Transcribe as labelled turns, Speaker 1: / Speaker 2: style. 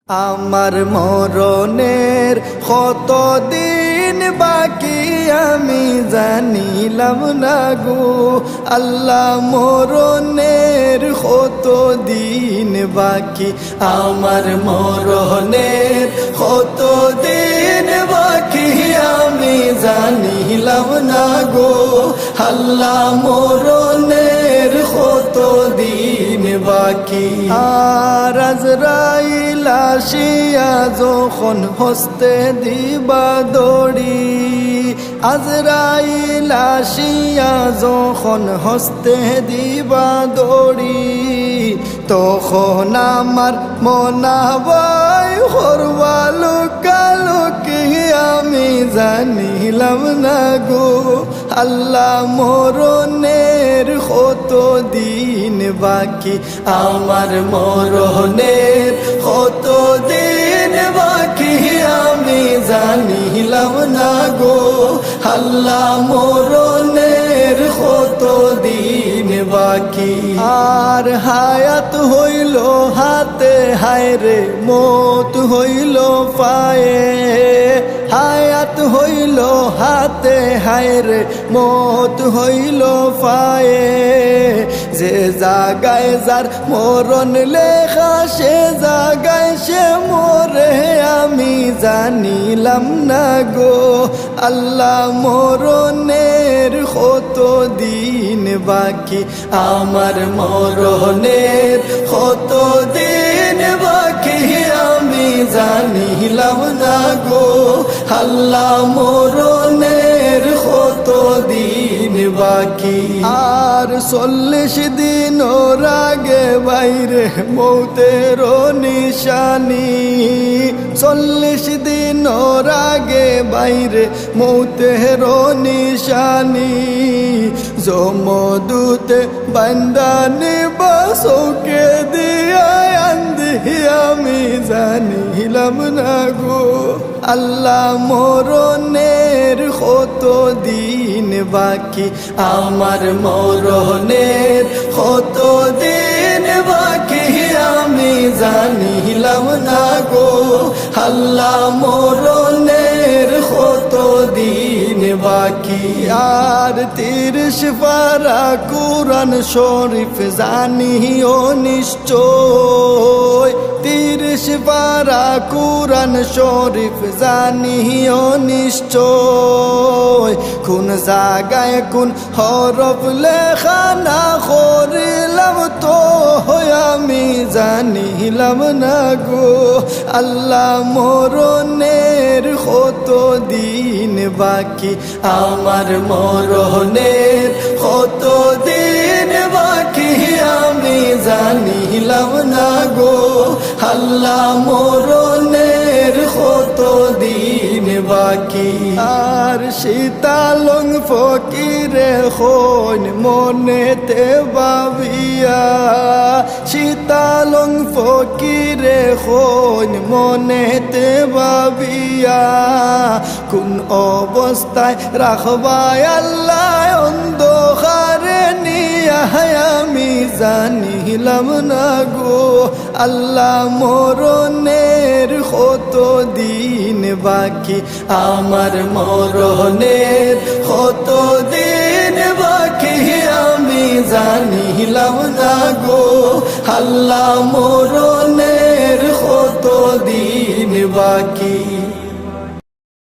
Speaker 1: আমার মরণের কতদিন বাকি আমি জানিলাম না গো আল্লাহ, মরণের কতদিন বাকি আমার মরণের কতদিন বাকি আমি জানিলাম না গো আল্লাহ, মরণের কতদিন বাকি। আর আজরাইল আসিয়া যখন হস্তে দিবা দড়ি, আজরাইল আসিয়া যখন হস্তে দিবা দড়ি, তখন আমার মনাবাই হরবালো কালো কি আমি জানিলাম না গো আল্লাহ, মরণের কতদিন বাকি আমার মরণের কতদিন বাকি আমি জানিলাম না গো আল্লাহ, মরণের কতদিন বাকি। আর হায়াত হইল হাতে হায় রে মত হইল পায়ে, হায়াত হইল হাতে হায় রে মত হইল পায়ে, যে জাগায় যার মরণ লেখা সে জাগায় সে মরে আমি জানিলাম না গো আল্লাহ, মরণের কতদিন বাকি আমার মরণের কতদিন বাকি আমি জানিলাম না গো আল্লাহ, মরণের কতদিন বাকি। আর 40 দিন আগে বাইরে মৌতের নিশানি, 40 দিন আগে বাইরে মৌতের নিশানি, জমদূতে বান্দানি বাসকে দিয়া আন্ধি আমি জানিলাম না গো আল্লাহ, মরণের কতদিন বাকি আমার মরণের কতদিন বাকি আমি জানিলাম না গো আল্লাহ, মরণের কতদিন বাকি। আর 30 পারা কুরআন শরীফ জানিও নিশ্চয়, 30 পারা কুরআন শরীফ জানিও নিশ্চয়, কোন জায়গায় কোন হরফ লেখা না করিলাম তো আমি জানিলাম না গো আল্লাহ, মরণের কতদিন বাকি আমার মরণের কতদিন বাকি আমি জানিলাম না গো আল্লাহ, মরণের কতদিন বাকি। আর শীতালং ফকিরে হইন মনেতে ভাবিয়া, শীতালং ফকিরে হইন মনেতে ভাবিয়া, কোন অবস্থায় রাখবাই আল্লাহ অন্ধকারে নিয়া আমি জানিলাম না গো আল্লাহ, মরণের কতদিন বাকি আমার মরণের কতদিন বাকি আমি জানিলাম না গো আল্লাহ, মরণের কতদিন বাকি।